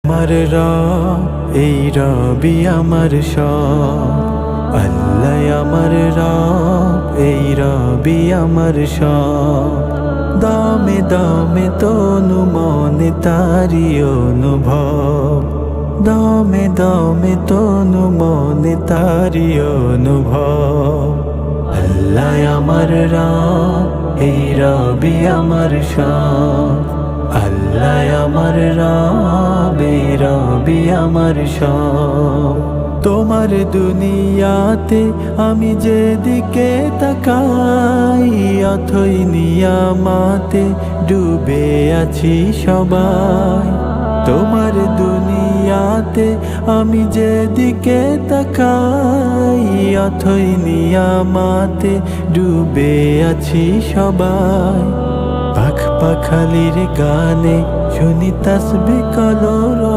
আমার রব, এই রবি আমার সব। আল্লাহ আমার রব, এই রবি আমার সব। দমে দমে তনু মনে তারি অনুভব, দমে দমে তনু মনে তারি অনুভব। আল্লাহ আমার রব, এই রবি আমার সব। আল্লাহ আমার রব, এই রবি আমার সব। তোমার দুনিয়াতে আমি যেদিকে তাকাই, অথই নিয়ামাতে ডুবে আছি সবাই। তোমার দুনিয়াতে আমি যেদিকে তাকাই, অথই নিয়ামাতে ডুবে আছি সবাই। পাখ পাখালির গানে শুনি তাসবিহ কলরব।